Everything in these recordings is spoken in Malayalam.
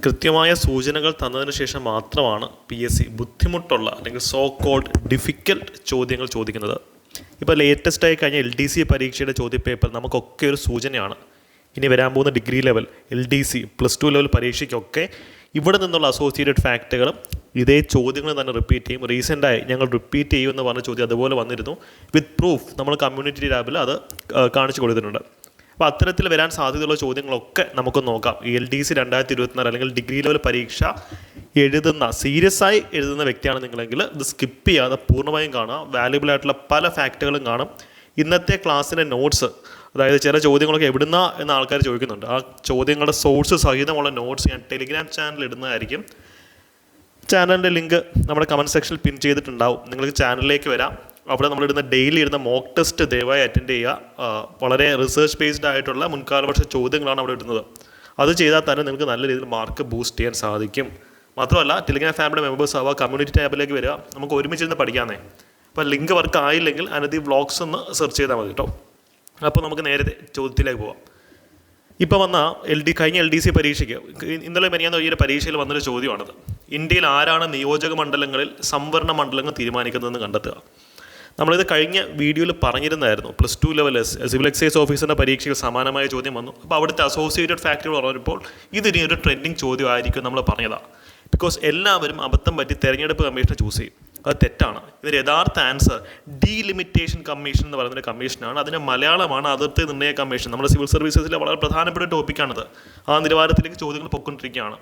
കൃത്യമായ സൂചനകൾ തന്നതിന് ശേഷം മാത്രമാണ് PSC ബുദ്ധിമുട്ടുള്ള അല്ലെങ്കിൽ സോ കോൾഡ് ഡിഫിക്കൽട്ട് ചോദ്യങ്ങൾ ചോദിക്കുന്നത്. ഇപ്പോൾ ലേറ്റസ്റ്റായി കഴിഞ്ഞ LDC പരീക്ഷയുടെ ചോദ്യപേപ്പർ നമുക്കൊക്കെ ഒരു സൂചനയാണ്. ഇനി വരാൻ പോകുന്ന ഡിഗ്രി ലെവൽ, LDC, +2 ലെവൽ പരീക്ഷയ്ക്കൊക്കെ ഇവിടെ നിന്നുള്ള അസോസിയേറ്റഡ് ഫാക്റ്റുകളും ഇതേ ചോദ്യങ്ങൾ തന്നെ റിപ്പീറ്റ് ചെയ്യും. റീസെൻ്റായി ഞങ്ങൾ റിപ്പീറ്റ് ചെയ്യുമെന്ന് പറഞ്ഞ ചോദ്യം അതുപോലെ വന്നിരുന്നു. വിത്ത് പ്രൂഫ് നമ്മൾ കമ്മ്യൂണിറ്റി ടാബിൽ അത് കാണിച്ചു കൊടുത്തിട്ടുണ്ട്. അപ്പോൾ അത്തരത്തിൽ വരാൻ സാധ്യതയുള്ള ചോദ്യങ്ങളൊക്കെ നമുക്ക് നോക്കാം. ഈ LDC 2024 അല്ലെങ്കിൽ ഡിഗ്രി ലെവൽ പരീക്ഷ സീരിയസ് ആയി എഴുതുന്ന വ്യക്തിയാണ് നിങ്ങളെങ്കിൽ ഇത് സ്കിപ്പ് ചെയ്യാതെ പൂർണ്ണമായും കാണുക. വാല്യുബിൾ ആയിട്ടുള്ള പല ഫാക്റ്റുകളും കാണും. ഇന്നത്തെ ക്ലാസ്സിൻ്റെ നോട്ട്സ്, അതായത് ചില ചോദ്യങ്ങളൊക്കെ എവിടുന്ന എന്ന ആൾക്കാർ ചോദിക്കുന്നുണ്ട്. ആ ചോദ്യങ്ങളുടെ സോഴ്സ് സഹിതമുള്ള നോട്ട്സ് ഞാൻ ടെലിഗ്രാം ചാനലിൽ ഇടുന്നതായിരിക്കും. ചാനലിൻ്റെ ലിങ്ക് നമ്മുടെ കമൻറ്റ് സെക്ഷനിൽ പിൻ ചെയ്തിട്ടുണ്ടാവും. നിങ്ങൾക്ക് ചാനലിലേക്ക് വരാം. അവിടെ നമ്മളിടുന്ന ഡെയിലി ഇടുന്ന മോക്ക് ടെസ്റ്റ് ദയവായി അറ്റൻഡ് ചെയ്യുക. വളരെ റിസർച്ച് ബേസ്ഡ് ആയിട്ടുള്ള മുൻകാല വർഷ ചോദ്യങ്ങളാണ് അവിടെ ഇടുന്നത്. അത് ചെയ്താൽ തന്നെ നിങ്ങൾക്ക് നല്ല രീതിയിൽ മാർക്ക് ബൂസ്റ്റ് ചെയ്യാൻ സാധിക്കും. മാത്രമല്ല ടെലിഗ്രാം ഫാമിലി മെമ്പേഴ്സ് ആവുക, കമ്മ്യൂണിറ്റി ടാബിലേക്ക് വരിക, നമുക്ക് ഒരുമിച്ചിരുന്ന് പഠിക്കാമെന്നേ. അപ്പോൾ ലിങ്ക് വർക്ക് ആയില്ലെങ്കിൽ അനധി വ്ളോഗ്സ് ഒന്ന് സെർച്ച് ചെയ്താൽ മതി കേട്ടോ. അപ്പോൾ നമുക്ക് നേരത്തെ ചോദ്യത്തിലേക്ക് പോകാം. ഇപ്പോൾ വന്ന കഴിഞ്ഞ LDC പരീക്ഷയ്ക്ക് ഇന്നലെ മെനിയാന്ന് ഈ ഒരു പരീക്ഷയിൽ വന്നൊരു ചോദ്യമാണത്. ഇന്ത്യയിൽ ആരാണ് നിയോജക മണ്ഡലങ്ങളിൽ സംവരണ മണ്ഡലങ്ങൾ തീരുമാനിക്കുന്നതെന്ന് കണ്ടെത്തുക. നമ്മളിത് കഴിഞ്ഞ വീഡിയോയിൽ പറഞ്ഞിരുന്നായിരുന്നു. +2 ലെവൽ സിവിൽ എക്സൈസ് ഓഫീസറിൻ്റെ പരീക്ഷയിൽ സമാനമായ ചോദ്യം വന്നു. അപ്പോൾ അവിടുത്തെ അസോസിയേറ്റഡ് ഫാക്ടറി പറഞ്ഞപ്പോൾ ഇതിനി ഒരു ട്രെൻഡിങ് ചോദ്യമായിരിക്കും നമ്മൾ പറഞ്ഞതാണ്. ബിക്കോസ് എല്ലാവരും അബദ്ധം പറ്റി തെരഞ്ഞെടുപ്പ് കമ്മീഷനെ ചൂസ് ചെയ്യും. അത് തെറ്റാണ്. ഇതിന് യഥാർത്ഥ ആൻസർ ഡീലിമിറ്റേഷൻ കമ്മീഷൻ എന്ന് പറയുന്നൊരു കമ്മീഷനാണ്. അതിൻ്റെ മലയാളമാണ് അതിർത്തി നിർണ്ണയ കമ്മീഷൻ. നമ്മുടെ സിവിൽ സർവീസസിലെ വളരെ പ്രധാനപ്പെട്ട ടോപ്പിക്കാണിത്. ആ നിലവാരത്തിലേക്ക് ചോദ്യങ്ങൾ പൊയ്ക്കൊണ്ടിരിക്കുകയാണ്.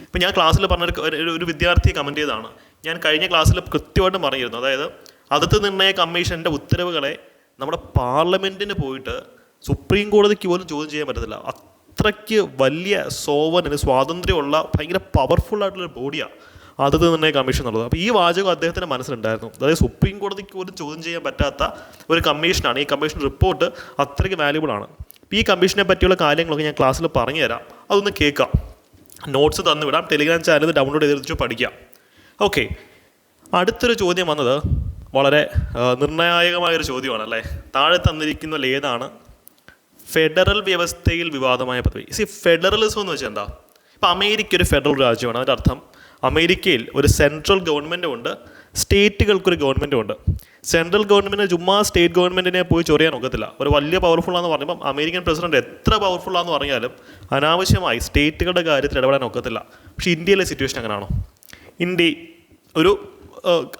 ഇപ്പോൾ ഞാൻ ക്ലാസ്സിൽ പറഞ്ഞൊരു വിദ്യാർത്ഥി കമൻറ്റ് ചെയ്തതാണ്. ഞാൻ കഴിഞ്ഞ ക്ലാസ്സിൽ കൃത്യമായിട്ടും പറഞ്ഞിരുന്നു. അതായത് അതിർത്തി നിർണ്ണയ കമ്മീഷൻ്റെ ഉത്തരവുകളെ നമ്മുടെ പാർലമെൻറ്റിന് പോയിട്ട് സുപ്രീം കോടതിക്ക് പോലും ചോദ്യം ചെയ്യാൻ പറ്റത്തില്ല. അത്രയ്ക്ക് വലിയ സ്വാതന്ത്ര്യമുള്ള ഭയങ്കര പവർഫുള്ളായിട്ടുള്ളൊരു ബോഡിയാണ് അതിർത്തി നിർണ്ണയ കമ്മീഷൻ എന്നുള്ളത്. അപ്പോൾ ഈ വാചകം അദ്ദേഹത്തിൻ്റെ മനസ്സിലുണ്ടായിരുന്നു. അതായത് സുപ്രീം കോടതിക്ക് പോലും ചോദ്യം ചെയ്യാൻ പറ്റാത്ത ഒരു കമ്മീഷനാണ്. ഈ കമ്മീഷൻ റിപ്പോർട്ട് അത്രയ്ക്ക് വാല്യുബിളാണ്. ഈ കമ്മീഷനെ പറ്റിയുള്ള കാര്യങ്ങളൊക്കെ ഞാൻ ക്ലാസ്സിൽ പറഞ്ഞു തരാം. അതൊന്ന് കേൾക്കാം. നോട്ട്സ് തന്നുവിടാം. ടെലിഗ്രാം ചാനൽ ഡൗൺലോഡ് ചെയ്ത് പഠിക്കാം. ഓക്കെ, അടുത്തൊരു ചോദ്യം വന്നത് വളരെ നിർണായകമായൊരു ചോദ്യമാണ്. താഴെ തന്നിരിക്കുന്നതിൽ ഏതാണ് ഫെഡറൽ വ്യവസ്ഥയിൽ വിവാദമായ പദവി? ഫെഡറലിസം എന്ന് വെച്ചാൽ എന്താ? ഇപ്പം അമേരിക്ക ഒരു ഫെഡറൽ രാജ്യമാണ്. അതിൻ്റെ അർത്ഥം അമേരിക്കയിൽ ഒരു സെൻട്രൽ ഗവൺമെൻറ്റും ഉണ്ട്, സ്റ്റേറ്റുകൾക്കൊരു ഗവൺമെൻറ്റും ഉണ്ട്. സെൻട്രൽ ഗവൺമെൻറ്റിന് ചുമ്മാ സ്റ്റേറ്റ് ഗവൺമെൻറ്റിനെ പോയി ചൊറിയാൻ ഒക്കത്തില്ല. ഒരു വലിയ പവർഫുള്ളാന്ന് പറയുമ്പം അമേരിക്കൻ പ്രസിഡന്റ് എത്ര പവർഫുള്ളാന്ന് പറഞ്ഞാലും അനാവശ്യമായി സ്റ്റേറ്റുകളുടെ കാര്യത്തിൽ ഇടപെടാൻ ഒക്കത്തില്ല. പക്ഷേ ഇന്ത്യയിലെ സിറ്റുവേഷൻ അങ്ങനെയാണോ? ഇന്ത്യ ഒരു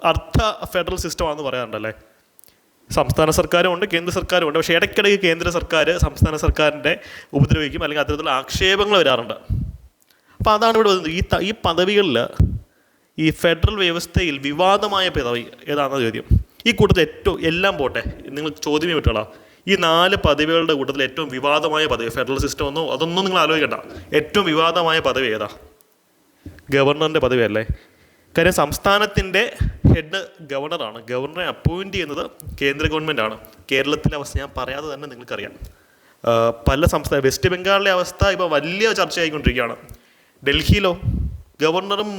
അർദ്ധ ഫെഡറൽ സിസ്റ്റമാണെന്ന് പറയാറുണ്ടല്ലേ. സംസ്ഥാന സർക്കാരും ഉണ്ട്, കേന്ദ്ര സർക്കാരും ഉണ്ട്. പക്ഷേ ഇടയ്ക്കിടയ്ക്ക് കേന്ദ്ര സർക്കാർ സംസ്ഥാന സർക്കാരിൻ്റെ ഉപദ്രവിക്കും, അല്ലെങ്കിൽ അത്തരത്തിലുള്ള ആക്ഷേപങ്ങൾ വരാറുണ്ട്. അപ്പോൾ അതാണ് ഇവിടെ വരുന്നത്. ഈ പദവികളിൽ ഈ ഫെഡറൽ വ്യവസ്ഥയിൽ വിവാദമായ പദവി ഏതാണെന്ന ചോദ്യം. ഈ കൂട്ടത്തിൽ ഏറ്റവും എല്ലാം പോട്ടെ, നിങ്ങൾ ചോദ്യമേ വിട്ടോളാം. ഈ 4 പദവികളുടെ കൂട്ടത്തിൽ ഏറ്റവും വിവാദമായ പദവി ഫെഡറൽ സിസ്റ്റം അതൊന്നും നിങ്ങൾ ആലോചിക്കണ്ട. ഏറ്റവും വിവാദമായ പദവി ഏതാ? ഗവർണറിൻ്റെ പദവിയല്ലേ. കാര്യം സംസ്ഥാനത്തിൻ്റെ ഹെഡ് ഗവർണറാണ്. ഗവർണറെ അപ്പോയിൻറ്റ് ചെയ്യുന്നത് കേന്ദ്ര ഗവൺമെൻറ്റാണ്. കേരളത്തിലെ അവസ്ഥ ഞാൻ പറയാതെ തന്നെ നിങ്ങൾക്കറിയാം. പല വെസ്റ്റ് ബംഗാളിലെ അവസ്ഥ ഇപ്പോൾ വലിയ ചർച്ചയായിക്കൊണ്ടിരിക്കുകയാണ്. ഡൽഹിയിലോ ഗവർണറും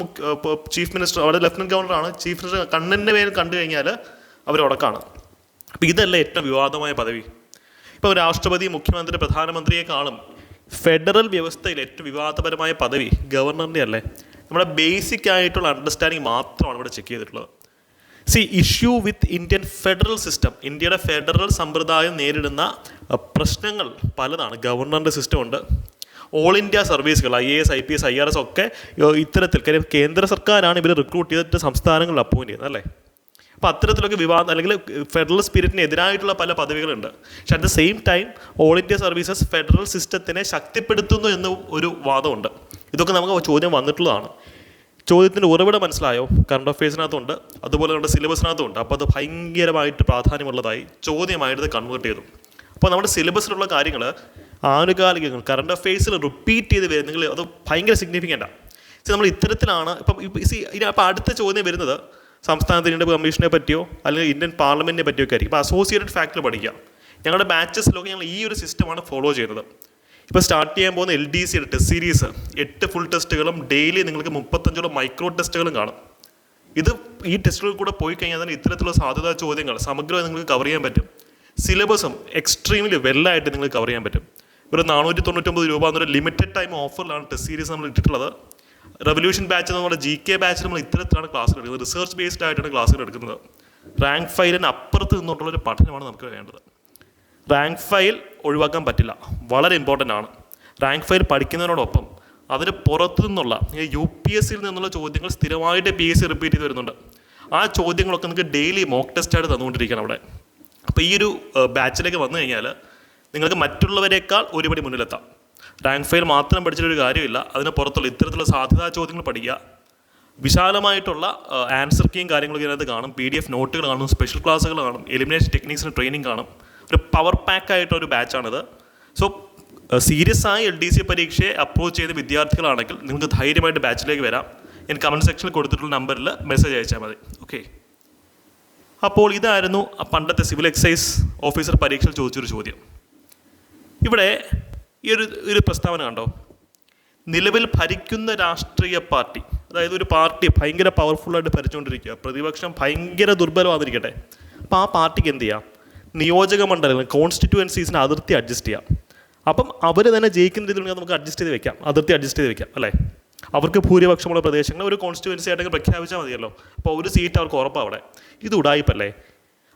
ചീഫ് മിനിസ്റ്റർ, അവിടെ ലഫ്റ്റനൻറ്റ് ഗവർണറാണ്. ചീഫ് മിനിസ്റ്റർ കണ്ണിൻ്റെ പേര് കണ്ടു കഴിഞ്ഞാൽ അവർ ഉടക്കാണ്. അപ്പോൾ ഇതല്ല ഏറ്റവും വിവാദമായ പദവി. ഇപ്പോൾ രാഷ്ട്രപതി, മുഖ്യമന്ത്രി, പ്രധാനമന്ത്രിയെക്കാളും ഫെഡറൽ വ്യവസ്ഥയിൽ ഏറ്റവും വിവാദപരമായ പദവി ഗവർണറിൻ്റെ അല്ലേ. നമ്മുടെ ബേസിക് ആയിട്ടുള്ള അണ്ടർസ്റ്റാൻഡിങ് മാത്രമാണ് ഇവിടെ ചെക്ക് ചെയ്തിട്ടുള്ളത്. ഇഷ്യൂ വിത്ത് ഇന്ത്യൻ ഫെഡറൽ സിസ്റ്റം, ഇന്ത്യയുടെ ഫെഡറൽ സമ്പ്രദായം നേരിടുന്ന പ്രശ്നങ്ങൾ പലതാണ്. ഗവർണറിൻ്റെ സിസ്റ്റം ഉണ്ട്. ഓൾ ഇന്ത്യ സർവീസുകൾ IAS, IPS, IRS ഒക്കെ ഇത്തരത്തിൽ, കാര്യം കേന്ദ്ര സർക്കാരാണ് ഇവർ റിക്രൂട്ട് ചെയ്തിട്ട് സംസ്ഥാനങ്ങളിൽ അപ്പോയിൻറ്റ് ചെയ്യുന്നത് അല്ലേ. അപ്പോൾ അത്തരത്തിലൊക്കെ വിവാദം അല്ലെങ്കിൽ ഫെഡറൽ സ്പിരിറ്റിന് എതിരായിട്ടുള്ള പല പദവികളുണ്ട്. പക്ഷെ at the same time all India services federal സിസ്റ്റത്തിനെ ശക്തിപ്പെടുത്തുന്നു എന്ന ഒരു വാദമുണ്ട്. ഇതൊക്കെ നമുക്ക് ചോദ്യം വന്നിട്ടുള്ളതാണ്. ചോദ്യത്തിൻ്റെ ഉറവിടം മനസ്സിലായോ? കറണ്ട് അഫയേഴ്സിനകത്തുണ്ട്, അതുപോലെ നമ്മുടെ സിലബസിനകത്തുണ്ട്. അപ്പോൾ അത് ഭയങ്കരമായിട്ട് പ്രാധാന്യമുള്ളതായി ചോദ്യമായിട്ട് കൺവേർട്ട് ചെയ്തു. അപ്പോൾ നമ്മുടെ സിലബസിലുള്ള കാര്യങ്ങൾ ആനുകാലികങ്ങൾ കറണ്ട് അഫയേഴ്സിൽ റിപ്പീറ്റ് ചെയ്ത് വരുന്നെങ്കിൽ അത് ഭയങ്കര സിഗ്നിഫിക്കൻ്റാണ്. നമ്മൾ ഇത്തരത്തിലാണ് ഇപ്പം അടുത്ത ചോദ്യം വരുന്നത് സംസ്ഥാന തിരഞ്ഞെടുപ്പ് കമ്മീഷനെ പറ്റിയോ അല്ലെങ്കിൽ ഇന്ത്യൻ പാർലമെൻറ്റിനെ പറ്റിയോ ഒക്കെ ആയിരിക്കും. ഇപ്പോൾ അസോസിയേറ്റഡ് ഫാക്റ്റിൽ പഠിക്കാം. ഞങ്ങളുടെ ബാച്ചസിലൊക്കെ ഞങ്ങൾ ഈ ഒരു സിസ്റ്റമാണ് ഫോളോ ചെയ്യുന്നത്. ഇപ്പോൾ സ്റ്റാർട്ട് ചെയ്യാൻ പോകുന്ന LDCയുടെ ടെസ്റ്റ് സീരീസ് 8 ഫുൾ ടെസ്റ്റുകളും ഡെയിലി നിങ്ങൾക്ക് 35 മൈക്രോ ടെസ്റ്റുകളും കാണും. ഈ ടെസ്റ്റുകൾ കൂടെ പോയി കഴിഞ്ഞാൽ തന്നെ ഇത്തരത്തിലുള്ള സാധ്യതാ ചോദ്യങ്ങൾ സമഗ്രമായി നിങ്ങൾക്ക് കവർ ചെയ്യാൻ പറ്റും. സിലബസും എക്സ്ട്രീംലി വെല്ലായിട്ട് നിങ്ങൾക്ക് കവർ ചെയ്യാൻ പറ്റും. ഒരു 499 രൂപ എന്നൊരു ലിമിറ്റഡ് ടൈം ഓഫറിലാണ് ടെസ്റ്റ് സീരീസ് നമ്മൾ ഇട്ടിട്ടുള്ളത്. റെവല്യൂഷൻ ബാച്ച് നമ്മുടെ GK ബാച്ചിൽ നമ്മൾ ഇത്തരത്തിലാണ് ക്ലാസ്സുകൾ എടുക്കുന്നത്. റിസർച്ച് ബേസ്ഡ് ആയിട്ടാണ് ക്ലാസ്സുകൾ എടുക്കുന്നത്. റാങ്ക് ഫയലിന് അപ്പുറത്ത് നിന്നുകൊണ്ടുള്ളൊരു പഠനമാണ് നമുക്ക് വേണ്ടത്. റാങ്ക് ഫയൽ ഒഴിവാക്കാൻ പറ്റില്ല, വളരെ ഇമ്പോർട്ടൻ്റ് ആണ്. റാങ്ക് ഫയൽ പഠിക്കുന്നതിനോടൊപ്പം അതിന് പുറത്തു നിന്നുള്ള UPSCയിൽ നിന്നുള്ള ചോദ്യങ്ങൾ സ്ഥിരമായിട്ട് PSC റിപ്പീറ്റ് ചെയ്ത് വരുന്നുണ്ട്. ആ ചോദ്യങ്ങളൊക്കെ നിങ്ങൾക്ക് ഡെയിലി മോക്ക് ടെസ്റ്റായിട്ട് തന്നുകൊണ്ടിരിക്കണം അവിടെ. അപ്പോൾ ഈ ഒരു ബാച്ചിലേക്ക് വന്നു കഴിഞ്ഞാൽ നിങ്ങൾക്ക് മറ്റുള്ളവരെക്കാൾ ഒരുപടി മുന്നിലെത്താം. റാങ്ക് ഫയൽ മാത്രം പഠിച്ചിട്ടൊരു കാര്യമില്ല, അതിന് പുറത്തുള്ള ഇത്തരത്തിലുള്ള സാധ്യതാ ചോദ്യങ്ങൾ പഠിക്കുക. വിശാലമായിട്ടുള്ള ആൻസർ കീയും കാര്യങ്ങളൊക്കെ ഇതിനകത്ത് കാണും. PDF നോട്ടുകൾ കാണും, സ്പെഷ്യൽ ക്ലാസ്സുകൾ കാണും, എലിമിനേഷൻ ടെക്നിക്സിന് ട്രെയിനിങ് കാണും. ഒരു പവർ പാക്ക് ആയിട്ടൊരു ബാച്ചാണിത്. സോ സീരിയസ് ആയി LDC പരീക്ഷയെ അപ്രോച്ച് ചെയ്ത വിദ്യാർത്ഥികളാണെങ്കിൽ നിങ്ങൾക്ക് ധൈര്യമായിട്ട് ബാച്ചിലേക്ക് വരാം. ഞാൻ കമൻറ്റ് സെക്ഷനിൽ കൊടുത്തിട്ടുള്ള നമ്പറിൽ മെസ്സേജ് അയച്ചാൽ മതി. ഓക്കെ, അപ്പോൾ ഇതായിരുന്നു പണ്ടത്തെ സിവിൽ എക്സൈസ് ഓഫീസർ പരീക്ഷയിൽ ചോദിച്ചൊരു ചോദ്യം. ഇവിടെ ഈ ഒരു പ്രസ്താവന കണ്ടോ? നിലവിൽ ഭരിക്കുന്ന രാഷ്ട്രീയ പാർട്ടി, അതായത് ഒരു പാർട്ടി ഭയങ്കര പവർഫുള്ളായിട്ട് ഭരിച്ചുകൊണ്ടിരിക്കുക, പ്രതിപക്ഷം ഭയങ്കര ദുർബലമാതിരിക്കട്ടെ, അപ്പോൾ ആ പാർട്ടിക്ക് എന്ത് ചെയ്യാം? നിയോജക മണ്ഡലങ്ങൾ, കോൺസ്റ്റിറ്റ്യുവൻസീസിന് അതിർത്തി അഡ്ജസ്റ്റ് ചെയ്യാം. അപ്പം അവർ തന്നെ ജയിക്കുന്ന രീതിയിൽ നമുക്ക് അഡ്ജസ്റ്റ് ചെയ്ത് വെക്കാം, അതിർത്തി അഡ്ജസ്റ്റ് ചെയ്ത് വെക്കാം അല്ലേ? അവർക്ക് ഭൂരിപക്ഷമുള്ള പ്രദേശങ്ങൾ ഒരു കോൺസ്റ്റിറ്റ്യുവൻസി ആയിട്ടൊക്കെ പ്രഖ്യാപിച്ചാൽ മതിയല്ലോ. അപ്പോൾ ഒരു സീറ്റ് അവർക്ക് ഉറപ്പാണ് അവിടെ. ഇത് ഉടായിപ്പല്ലേ?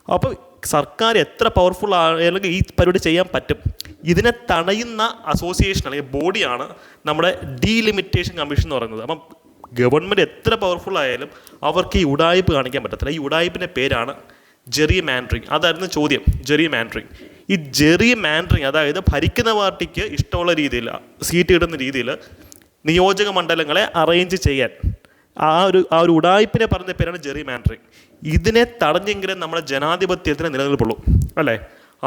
അപ്പോൾ സർക്കാർ എത്ര പവർഫുൾ ആണെങ്കിൽ ഈ പരിപാടി ചെയ്യാൻ പറ്റും. ഇതിനെ തടയുന്ന അസോസിയേഷൻ അല്ലെങ്കിൽ ബോഡിയാണ് നമ്മുടെ ഡീലിമിറ്റേഷൻ കമ്മീഷൻ എന്ന് പറയുന്നത്. അപ്പം ഗവൺമെൻറ് എത്ര പവർഫുൾ ആയാലും അവർക്ക് ഈ ഉടായ്പ് കാണിക്കാൻ പറ്റത്തില്ല. ഈ ഉടായ്പിൻ്റെ പേരാണ് ജെറി മാൻഡറിങ്. അതായിരുന്നു ചോദ്യം, ജെറി മാൻഡറിങ്. ഈ ജെറി മാൻഡറിങ് അതായത് ഭരിക്കുന്ന പാർട്ടിക്ക് ഇഷ്ടമുള്ള രീതിയിൽ സീറ്റ് കിട്ടുന്ന രീതിയിൽ നിയോജക മണ്ഡലങ്ങളെ അറേഞ്ച് ചെയ്യാൻ ആ ഒരു ഉടായ്പിനെ പറഞ്ഞ പേരാണ് ജെറി മാൻഡറിങ്. ഇതിനെ തടഞ്ഞെങ്കിലും നമ്മുടെ ജനാധിപത്യത്തിന് നിലനിൽപ്പുള്ളൂ അല്ലേ?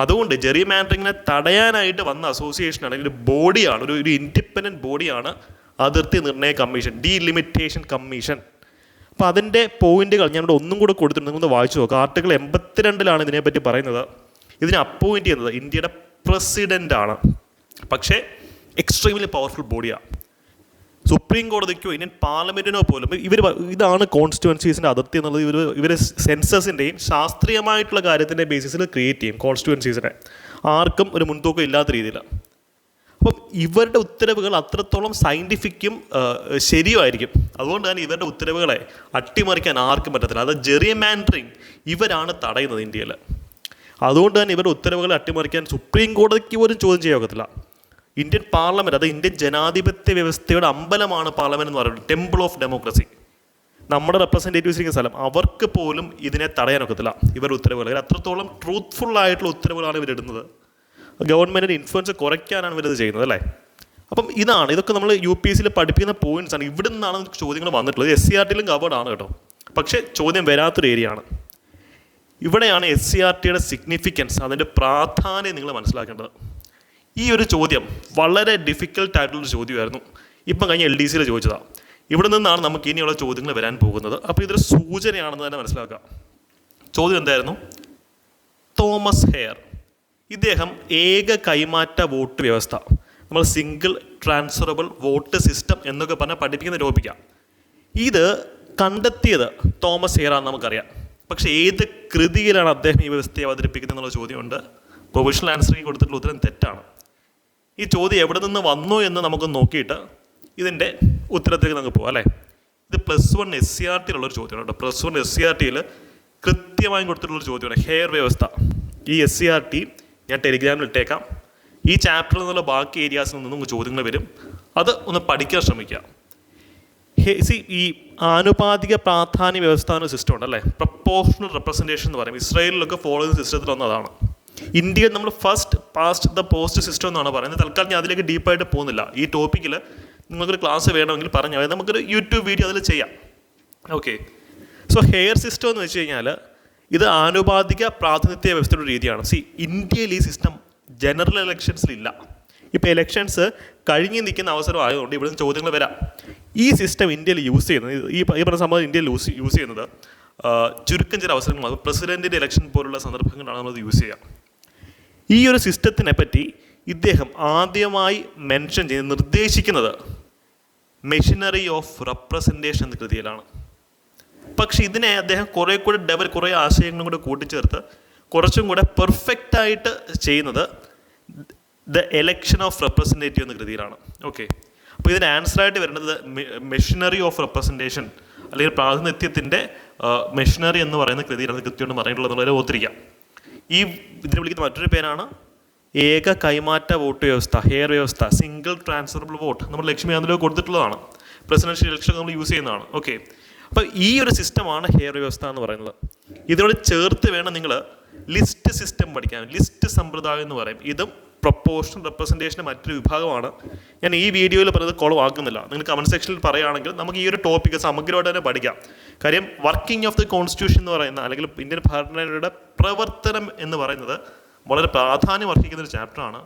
അതുകൊണ്ട് ജെറി മാൻഡറിങ്ങിനെ തടയാനായിട്ട് വന്ന അസോസിയേഷനാണ്, ഒരു ബോഡിയാണ്, ഒരു ഇൻഡിപെൻഡൻറ്റ് ബോഡിയാണ് അതിർത്തി നിർണ്ണയ കമ്മീഷൻ, ഡീലിമിറ്റേഷൻ കമ്മീഷൻ. അപ്പോൾ അതിൻ്റെ പോയിന്റുകൾ ഞാനിവിടെ ഒന്നും കൂടെ കൊടുത്തിട്ടുണ്ട്, നിങ്ങളൊന്ന് വായിച്ചു നോക്കുക. ആർട്ടിക്കിൾ 82 ഇതിനെപ്പറ്റി പറയുന്നത്. ഇതിനെ അപ്പോയിൻറ്റ് ചെയ്യുന്നത് ഇന്ത്യയുടെ പ്രസിഡൻ്റാണ്, പക്ഷേ എക്സ്ട്രീംലി പവർഫുൾ ബോഡിയാണ്. സുപ്രീം കോടതിക്കോ ഇന്ത്യൻ പാർലമെൻറ്റിനോ പോലും ഇതാണ് കോൺസ്റ്റിറ്റ്യുവൻസീസിൻ്റെ അതിർത്തി എന്നുള്ളത് ഇവർ സെൻസസിൻ്റെയും ശാസ്ത്രീയമായിട്ടുള്ള കാര്യത്തിൻ്റെ ബേസിസിൽ ക്രിയേറ്റ് ചെയ്യും കോൺസ്റ്റിറ്റ്യുവൻസീസിനെ. ആർക്കും ഒരു മുൻതൂക്കം ഇല്ലാത്ത രീതിയിലാണ്. അപ്പം ഇവരുടെ ഉത്തരവുകൾ അത്രത്തോളം സയൻറ്റിഫിക്കും ശരിയുമായിരിക്കും. അതുകൊണ്ട് തന്നെ ഇവരുടെ ഉത്തരവുകളെ അട്ടിമറിക്കാൻ ആർക്കും പറ്റത്തില്ല. അത് ജെറി മാൻഡറിങ് ഇവരാണ് തടയുന്നത് ഇന്ത്യയിൽ. അതുകൊണ്ട് തന്നെ ഇവരുടെ ഉത്തരവുകളെ അട്ടിമറിക്കാൻ സുപ്രീം കോടതിക്ക് പോലും ചോദ്യം ചെയ്യാൻ ഒക്കത്തില്ല. ഇന്ത്യൻ പാർലമെൻറ്റ്, അത് ഇന്ത്യൻ ജനാധിപത്യ വ്യവസ്ഥയുടെ അമ്പലമാണ് പാർലമെൻറ്റ് എന്ന് പറയുന്നത്, ടെമ്പിൾ ഓഫ് ഡെമോക്രസി, നമ്മുടെ റെപ്രസെൻറ്റേറ്റീവ്സ് ഇരിക്കുന്ന സ്ഥലം. അവർക്ക് പോലും ഇതിനെ തടയാനൊക്കത്തില്ല ഇവരുടെ ഉത്തരവുകൾ. ഇവർ അത്രത്തോളം ട്രൂത്ത്ഫുള്ളായിട്ടുള്ള ഉത്തരവുകളാണ് ഇവരിടുന്നത്. ഗവൺമെൻറ്റിൻ്റെ ഇൻഫ്ലുവൻസ് കുറയ്ക്കാനാണ് ഇവരിത് ചെയ്യുന്നത് അല്ലേ? അപ്പം ഇതൊക്കെ നമ്മൾ UPSCയിൽ പഠിപ്പിക്കുന്ന പോയിൻറ്റ്സ് ആണ്. ഇവിടെ നിന്നാണ് ചോദ്യങ്ങൾ വന്നിട്ടുള്ളത്. SCRTയിലും കവേർഡ് ആണ് കേട്ടോ, പക്ഷേ ചോദ്യം വരാത്തൊരു ഏരിയ ആണ്. ഇവിടെയാണ് SCRTയുടെ സിഗ്നിഫിക്കൻസ്, അതിൻ്റെ പ്രാധാന്യം നിങ്ങൾ മനസ്സിലാക്കേണ്ടത്. ഈ ഒരു ചോദ്യം വളരെ ഡിഫിക്കൽട്ടായിട്ടുള്ളൊരു ചോദ്യമായിരുന്നു. ഇപ്പം കഴിഞ്ഞ LDCയിൽ ചോദിച്ചതാണ്. ഇവിടെ നിന്നാണ് നമുക്ക് ഇനിയുള്ള ചോദ്യങ്ങൾ വരാൻ പോകുന്നത്. അപ്പോൾ ഇതൊരു സൂചനയാണെന്ന് തന്നെ മനസ്സിലാക്കാം. ചോദ്യം എന്തായിരുന്നു? തോമസ് ഹെയർ, ഇദ്ദേഹം ഏക കൈമാറ്റ വോട്ട് വ്യവസ്ഥ, നമ്മൾ സിംഗിൾ ട്രാൻസ്ഫറബിൾ വോട്ട് സിസ്റ്റം എന്നൊക്കെ പറഞ്ഞാൽ പഠിപ്പിക്കുന്ന ടോപ്പിക്കാം. ഇത് കണ്ടെത്തിയത് തോമസ് ഹെയറാണെന്ന് നമുക്കറിയാം. പക്ഷേ ഏത് കൃതിയിലാണ് അദ്ദേഹം ഈ വ്യവസ്ഥയെ അവതരിപ്പിക്കുന്നത് എന്നുള്ള ചോദ്യമുണ്ട്. പ്രൊവിഷണൽ ആൻസറിങ് കൊടുത്തിട്ടുള്ള ഉത്തരം തെറ്റാണ്. ഈ ചോദ്യം എവിടെ നിന്ന് വന്നു എന്ന് നമുക്ക് നോക്കിയിട്ട് ഇതിൻ്റെ ഉത്തരത്തിലേക്ക് നമുക്ക് പോകാം അല്ലേ? ഇത് +1 SCRTയിലുള്ളൊരു ചോദ്യമാണ് കേട്ടോ. +1 SCRTയിൽ കൃത്യമായും കൊടുത്തിട്ടുള്ളൊരു ചോദ്യമാണ് ഹെയർ വ്യവസ്ഥ. ഈ SCRT ഞാൻ ടെലിഗ്രാമിൽ ഇട്ടേക്കാം. ഈ ചാപ്റ്ററിൽ നിന്നുള്ള ബാക്കി ഏരിയാസിൽ നിന്നും ചോദ്യങ്ങൾ വരും. അത് ഒന്ന് പഠിക്കാൻ ശ്രമിക്കുക. ഈ ആനുപാതിക പ്രാധാന്യ വ്യവസ്ഥ എന്നൊരു സിസ്റ്റം ഉണ്ട് അല്ലേ? പ്രപ്പോർഷണൽ റെപ്രസെൻറ്റേഷൻ എന്ന് പറയും. ഇസ്രായേലിലൊക്കെ ഫോളോ ചെയ്യുന്ന സിസ്റ്റത്തിലൊന്നും അതാണ്. ഇന്ത്യയിൽ നമ്മൾ first past the post system എന്നാണ് പറയുന്നത്. തൽക്കാലം ഞാൻ അതിലേക്ക് ഡീപ്പായിട്ട് പോകുന്നില്ല. ഈ ടോപ്പിക്കിൽ നിങ്ങൾക്കൊരു ക്ലാസ് വേണമെങ്കിൽ പറഞ്ഞാൽ നമുക്കൊരു യൂട്യൂബ് വീഡിയോ അതിൽ ചെയ്യാം. ഓക്കെ, സോ ഹെയർ സിസ്റ്റം എന്ന് വെച്ച് കഴിഞ്ഞാൽ ഇത് ആനുപാതിക പ്രാതിനിധ്യ വ്യവസ്ഥയുടെ രീതിയാണ്. ഇന്ത്യയിൽ ഈ സിസ്റ്റം ജനറൽ ഇലക്ഷൻസിലില്ല. ഇപ്പോൾ ഇലക്ഷൻസ് കഴിഞ്ഞ് നിൽക്കുന്ന അവസരം ആയതുകൊണ്ട് ഇവിടുന്ന് ചോദ്യങ്ങൾ വരാം. ഈ സിസ്റ്റം ഇന്ത്യയിൽ യൂസ് ചെയ്യുന്നത്, ഈ പറഞ്ഞ സംഭവം ഇന്ത്യയിൽ യൂസ് ചെയ്യുന്നത് ചുരുക്കം ചില അവസരങ്ങൾ, പ്രസിഡൻറ്റിൻ്റെ ഇലക്ഷൻ പോലുള്ള സന്ദർഭങ്ങളാണ് നമ്മളത് യൂസ് ചെയ്യുക. ഈ ഒരു സിസ്റ്റത്തിനെ പറ്റി ഇദ്ദേഹം ആദ്യമായി മെൻഷൻ ചെയ്ത് നിർദ്ദേശിക്കുന്നത് മെഷീനറി ഓഫ് റെപ്രസെൻറ്റേഷൻ എന്ന കൃതിയിലാണ്. പക്ഷേ ഇതിനെ അദ്ദേഹം കുറേ ആശയങ്ങളും കൂടെ കൂട്ടിച്ചേർത്ത് കുറച്ചും കൂടെ പെർഫെക്റ്റായിട്ട് ചെയ്യുന്നത് ദ എലക്ഷൻ ഓഫ് റെപ്രസെൻറ്റേറ്റീവ് എന്ന കൃതിയിലാണ്. ഓക്കെ, അപ്പോൾ അപ്പോൾ ഇതിന് ആൻസറായിട്ട് വരുന്നത് മെഷീനറി ഓഫ് റെപ്രസെൻറ്റേഷൻ അല്ലെങ്കിൽ പ്രാതിനിധ്യത്തിൻ്റെ മെഷീനറി എന്ന് പറയുന്ന കൃതിയിലാണ് കൃത്യമായിട്ട് പറഞ്ഞിട്ടുള്ളത് ഓർത്തിരിക്കാം. ഈ ഇതിനെ വിളിക്കുന്ന മറ്റൊരു പേരാണ് ഏക കൈമാറ്റ വോട്ട് വ്യവസ്ഥ, ഹെയർ വ്യവസ്ഥ, സിംഗിൾ ട്രാൻസ്ഫറബിൾ വോട്ട്. നമ്മൾ ലക്ഷ്മി അതിലോ കൊടുത്തിട്ടുള്ളതാണ്, പ്രസിഡൻഷ്യൽ ഇലക്ഷൻ നമ്മൾ യൂസ് ചെയ്യുന്നതാണ്. ഓക്കെ, അപ്പോൾ ഈ ഒരു സിസ്റ്റമാണ് ഹെയർ വ്യവസ്ഥ എന്ന് പറയുന്നത്. ഇതിനോട് ചേർത്ത് വേണം നിങ്ങൾ ലിസ്റ്റ് സിസ്റ്റം പഠിക്കാൻ. ലിസ്റ്റ് സമ്പ്രദായം എന്ന് പറയും. ഇതും പ്രൊപ്പോർഷണൽ റെപ്രസെൻറ്റേഷൻ്റെ മറ്റൊരു വിഭാഗമാണ്. ഞാൻ ഈ വീഡിയോയിൽ പറയുന്നത് കുളമാക്കുന്നില്ല. നിങ്ങൾ കമൻറ്റ് സെക്ഷനിൽ പറയുകയാണെങ്കിൽ നമുക്ക് ഈ ഒരു ടോപ്പിക്ക് സമഗ്രമായിട്ട് തന്നെ പഠിക്കാം. കാര്യം വർക്കിംഗ് ഓഫ് ദി കോൺസ്റ്റിറ്റ്യൂഷൻ എന്ന് പറയുന്ന അല്ലെങ്കിൽ ഇന്ത്യൻ ഭരണഘടനയുടെ പ്രവർത്തനം എന്ന് പറയുന്നത് വളരെ പ്രാധാന്യം അർഹിക്കുന്ന ഒരു ചാപ്റ്ററാണ്.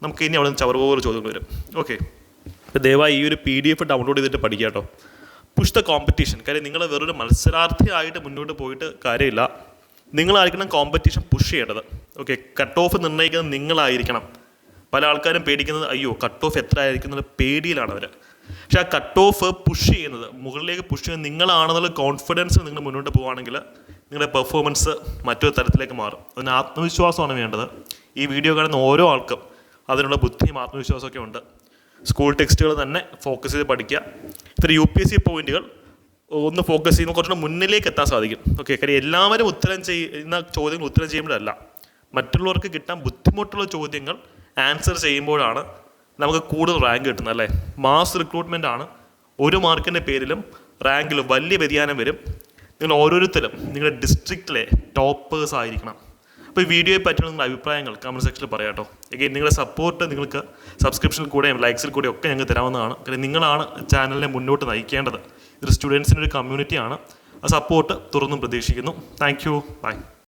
നമുക്ക് ഇനി അവിടെ നിന്ന് ചവറുപോലെ ചോദ്യങ്ങൾ വരും. ഓക്കെ, അപ്പോൾ ദയവായി ഈ ഒരു PDF ഡൗൺലോഡ് ചെയ്തിട്ട് പഠിക്കുക കേട്ടോ. Push the competition. കാര്യം നിങ്ങൾ വെറൊരു മത്സരാർത്ഥിയായിട്ട് മുന്നോട്ട് പോയിട്ട് കാര്യമില്ല. നിങ്ങളായിരിക്കണം കോമ്പറ്റീഷൻ പുഷ് ചെയ്യേണ്ടത്. ഓക്കെ, കട്ട് ഓഫ് നിർണ്ണയിക്കുന്നത് നിങ്ങളായിരിക്കണം. പല ആൾക്കാരും പേടിക്കുന്നത് അയ്യോ കട്ട് ഓഫ് എത്ര ആയിരിക്കും എന്നുള്ള പേടിയിലാണ് അവർ. പക്ഷേ ആ കട്ട് ഓഫ് പുഷ് ചെയ്യുന്നത്, മുകളിലേക്ക് പുഷ് ചെയ്യുന്നത് നിങ്ങളാണെന്നുള്ള കോൺഫിഡൻസ് നിങ്ങൾ മുന്നോട്ട് പോവുകയാണെങ്കിൽ നിങ്ങളുടെ പെർഫോമൻസ് മറ്റൊരു തരത്തിലേക്ക് മാറും. അതിന് ആത്മവിശ്വാസമാണ് വേണ്ടത്. ഈ വീഡിയോ കാണുന്ന ഓരോ ആൾക്കും അതിനുള്ള ബുദ്ധിയും ആത്മവിശ്വാസമൊക്കെ ഉണ്ട്. സ്കൂൾ ടെക്സ്റ്റുകൾ തന്നെ ഫോക്കസ് ചെയ്ത് പഠിക്കുക. ഇത്ര UPSC പോയിന്റുകൾ ഒന്ന് ഫോക്കസ് ചെയ്യുമ്പോൾ കുറച്ചുകൂടെ മുന്നിലേക്ക് എത്താൻ സാധിക്കും. ഓക്കെ, കാര്യം എല്ലാവരും ഉത്തരം ചെയ്യുന്ന ചോദ്യങ്ങൾ ഉത്തരം ചെയ്യുമ്പോഴല്ല, മറ്റുള്ളവർക്ക് കിട്ടാൻ ബുദ്ധിമുട്ടുള്ള ചോദ്യങ്ങൾ ആൻസർ ചെയ്യുമ്പോഴാണ് നമുക്ക് കൂടുതൽ റാങ്ക് കിട്ടുന്നത് അല്ലേ. മാസ് റിക്രൂട്ട്മെൻ്റ് ആണ്. 1 മാർക്കിൻ്റെ പേരിലും റാങ്കിലും വലിയ വ്യതിയാനം വരും. നിങ്ങൾ ഓരോരുത്തരും നിങ്ങളുടെ ഡിസ്ട്രിക്റ്റിലെ ടോപ്പേഴ്സ് ആയിരിക്കണം. അപ്പോൾ ഈ വീഡിയോയെ പറ്റിയുള്ള നിങ്ങളുടെ അഭിപ്രായങ്ങൾ കമൻറ്റ് സെക്ഷനിൽ പറയാം കേട്ടോ. എഗെയിൻ നിങ്ങളുടെ സപ്പോർട്ട് നിങ്ങൾക്ക് സബ്സ്ക്രിപ്ഷനിൽ കൂടെയും ലൈക്സിൽ കൂടെയും ഒക്കെ ഞങ്ങൾക്ക് തരാവുന്നതാണ്. കാര്യം നിങ്ങളാണ് ചാനലിനെ മുന്നോട്ട് നയിക്കേണ്ടത്. ഇതൊരു സ്റ്റുഡൻസിൻ്റെ ഒരു കമ്മ്യൂണിറ്റിയാണ്. ആ സപ്പോർട്ട് തുറന്നും പ്രതീക്ഷിക്കുന്നു. Thank you, by.